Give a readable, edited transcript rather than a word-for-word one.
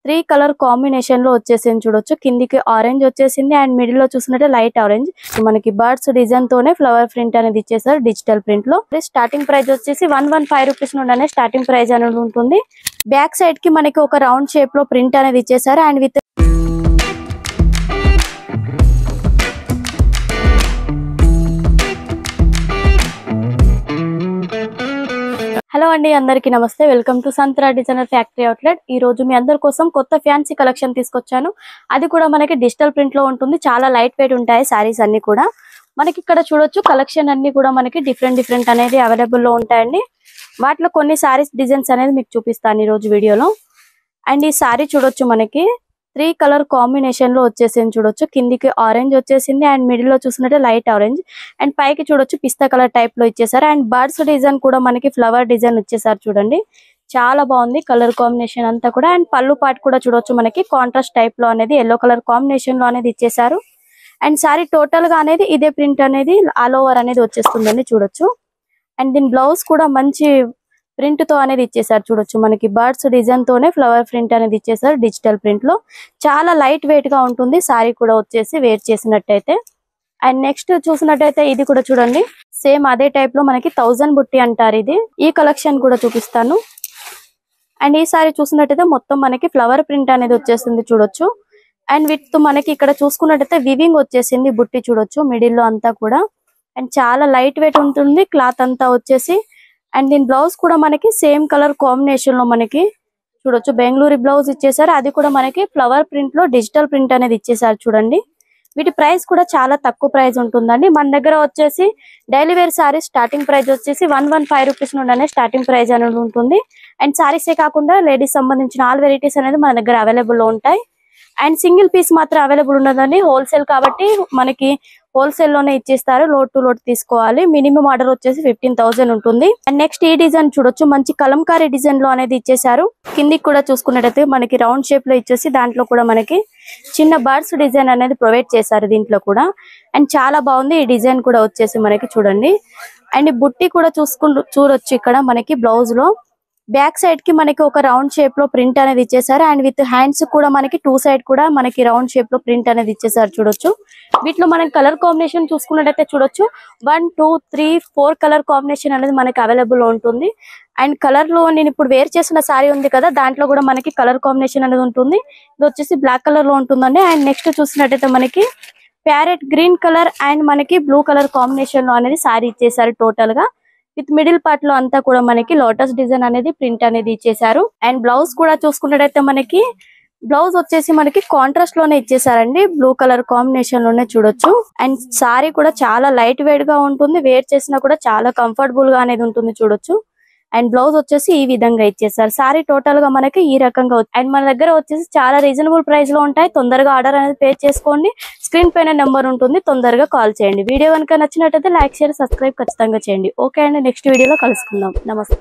3 colour combination లో వచ్చేసింది చూడొచ్చు. కిందికి ఆరెంజ్ వచ్చేసింది అండ్ మిడిల్ లో చూసినట్టే లైట్ ఆరెంజ్. మనకి బర్డ్స్ డిజైన్ తోనే ఫ్లవర్ ప్రింట్ అనేది ఇచ్చేసారు డిజిటల్ ప్రింట్ లో. స్టార్టింగ్ ప్రైస్ వచ్చేసి 115 రూపీస్ నుండి స్టార్టింగ్ ప్రైస్ అనేది ఉంటుంది. బ్యాక్ సైడ్ కి మనకి ఒక రౌండ్ షేప్ లో ప్రింట్ అనేది ఇచ్చేసారు అండ్ విత్ హలో అండి, అందరికీ నమస్తే. Welcome to Santra designer factory outlet. ఈ రోజు మీ అందరి కోసం కొత్త ఫ్యాన్సీ కలెక్షన్ తీసుకొచ్చాను. అది కూడా మనకి డిజిటల్ ప్రింట్ లో ఉంటుంది. చాలా లైట్ వెయిట్ ఉంటాయి సారీస్ అన్ని కూడా. మనకి ఇక్కడ చూడొచ్చు కలెక్షన్ అన్ని కూడా మనకి డిఫరెంట్ అనేది అవైలబుల్ లో ఉంటాయండి. వాటిలో కొన్ని సారీస్ డిజైన్స్ అనేది మీకు చూపిస్తాను ఈ రోజు వీడియోలో. అండ్ ఈ సారీ చూడొచ్చు మనకి 3 కలర్ కాంబినేషన్ లో వచ్చేసింది చూడొచ్చు. కిందికి ఆరెంజ్ వచ్చేసింది అండ్ మిడిల్ లో చూసినట్టే లైట్ ఆరెంజ్ అండ్ పైకి చూడొచ్చు పిస్తా కలర్ టైప్ లో ఇచ్చేసారు. అండ్ బర్డ్స్ డిజైన్ కూడా మనకి ఫ్లవర్ డిజైన్ ఇచ్చేసారు చూడండి. చాలా బాగుంది కలర్ కాంబినేషన్ అంతా కూడా. అండ్ పళ్ళు పాటు కూడా చూడొచ్చు మనకి కాంట్రాస్ట్ టైప్ లో అనేది ఎల్లో కలర్ కాంబినేషన్ లో అనేది ఇచ్చేసారు. అండ్ సారీ టోటల్ గా అనేది ఇదే ప్రింట్ అనేది ఆల్ ఓవర్ అనేది వచ్చేస్తుందని చూడొచ్చు. అండ్ దీని బ్లౌజ్ కూడా మంచి ప్రింట్ తో అనేది ఇచ్చేసారు చూడొచ్చు. మనకి బర్డ్స్ డిజైన్ తోనే ఫ్లవర్ ప్రింట్ అనేది ఇచ్చేసారు డిజిటల్ ప్రింట్ లో. చాలా లైట్ వెయిట్ గా ఉంటుంది సారీ కూడా వచ్చేసి వేర్ చేసినట్టయితే. అండ్ నెక్స్ట్ చూసినట్టయితే ఇది కూడా చూడండి, సేమ్ అదే టైప్ లో మనకి 1000 బుట్టి అంటారు ఇది. ఈ కలెక్షన్ కూడా చూపిస్తాను. అండ్ ఈ సారీ చూసినట్టయితే మొత్తం మనకి ఫ్లవర్ ప్రింట్ అనేది వచ్చేసింది చూడొచ్చు. అండ్ విత్ మనకి ఇక్కడ చూసుకున్నట్టయితే వివింగ్ వచ్చేసింది బుట్టి చూడొచ్చు మిడిల్ లో అంతా కూడా. అండ్ చాలా లైట్ వెయిట్ ఉంటుంది క్లాత్ అంతా వచ్చేసి. అండ్ దీని బ్లౌజ్ కూడా మనకి సేమ్ కలర్ కాంబినేషన్ లో మనకి చూడొచ్చు బెంగళూరు బ్లౌజ్ ఇచ్చేసారు. అది కూడా మనకి ఫ్లవర్ ప్రింట్ లో డిజిటల్ ప్రింట్ అనేది ఇచ్చేసారు చూడండి. వీటి ప్రైస్ కూడా చాలా తక్కువ ప్రైస్ ఉంటుందండి. మన దగ్గర వచ్చేసి daily wear saris starting price వచ్చేసి 115 రూపీస్ నుండి స్టార్టింగ్ ప్రైస్ అనేది ఉంటుంది. అండ్ సారీసే కాకుండా లేడీస్ సంబంధించిన ఆల్ వెరైటీస్ అనేది మన దగ్గర అవైలబుల్ లో ఉంటాయి. అండ్ సింగిల్ పీస్ మాత్రం అవైలబుల్ ఉండదండి. హోల్సేల్ కాబట్టి మనకి హోల్సేల్ లోనే ఇచ్చేస్తారు. లోడ్ టు లోడ్ తీసుకోవాలి. మినిమం ఆర్డర్ వచ్చేసి 15,000 ఉంటుంది. అండ్ నెక్స్ట్ ఈ డిజైన్ చూడొచ్చు, మంచి కలంకారీ డిజైన్ లో అనేది ఇచ్చేసారు. కిందికి కూడా చూసుకున్నట్టయితే మనకి రౌండ్ షేప్ లో ఇచ్చేసి దాంట్లో కూడా మనకి చిన్న బర్డ్స్ డిజైన్ అనేది ప్రొవైడ్ చేశారు దీంట్లో కూడా. అండ్ చాలా బాగుంది ఈ డిజైన్ కూడా వచ్చేసి మనకి చూడండి. అండ్ బుట్టి కూడా చూడొచ్చు ఇక్కడ మనకి బ్లౌజ్ లో బ్యాక్ సైడ్ కి మనకి ఒక రౌండ్ షేప్ లో ప్రింట్ అనేది ఇచ్చేసారు. అండ్ విత్ హ్యాండ్స్ కూడా మనకి 2 సైడ్ కూడా మనకి రౌండ్ షేప్ లో ప్రింట్ అనేది ఇచ్చేసారు చూడొచ్చు. వీటిలో మనకి కలర్ కాంబినేషన్ చూసుకున్నట్టయితే చూడొచ్చు 1 2 3 4 కలర్ కాంబినేషన్ అనేది మనకి అవైలబుల్ లో ఉంటుంది. అండ్ కలర్ లో నేను ఇప్పుడు వేర్ చేసిన సారీ ఉంది కదా, దాంట్లో కూడా మనకి కలర్ కాంబినేషన్ అనేది ఉంటుంది. ఇది వచ్చేసి బ్లాక్ కలర్ లో ఉంటుందండి. అండ్ నెక్స్ట్ చూసినట్టయితే మనకి ప్యారెట్ గ్రీన్ కలర్ అండ్ మనకి బ్లూ కలర్ కాంబినేషన్ లో అనేది సారీ ఇచ్చేసారు టోటల్ గా. విత్ మిడిల్ పార్ట్ లో అంతా కూడా మనకి లోటస్ డిజైన్ అనేది ప్రింట్ అనేది ఇచ్చేసారు. అండ్ బ్లౌజ్ కూడా చూసుకున్నట్టయితే మనకి బ్లౌజ్ వచ్చేసి మనకి కాంట్రాస్ట్ లోనే ఇచ్చేసారండి, బ్లూ కలర్ కాంబినేషన్ లోనే చూడొచ్చు. అండ్ సారీ కూడా చాలా లైట్ వెయిట్ గా ఉంటుంది. వేర్ చేసినా కూడా చాలా కంఫర్టబుల్ గా అనేది ఉంటుంది చూడొచ్చు. అండ్ బ్లౌజ్ వచ్చేసి ఈ విధంగా ఇచ్చేసారు. సారీ టోటల్ గా మనకి ఈ రకంగా. అండ్ మన దగ్గర వచ్చేసి చాలా రీజనబుల్ ప్రైస్ లో ఉంటాయి. తొందరగా ఆర్డర్ అనేది పే చేసుకోండి. స్క్రీన్ పైన నెంబర్ ఉంటుంది, తొందరగా కాల్ చేయండి. వీడియో కనుక నచ్చినట్టయితే లైక్ షేర్ సబ్స్క్రైబ్ ఖచ్చితంగా చేయండి. ఓకే అండి, నెక్స్ట్ వీడియోలో కలుసుకుందాం. నమస్తే.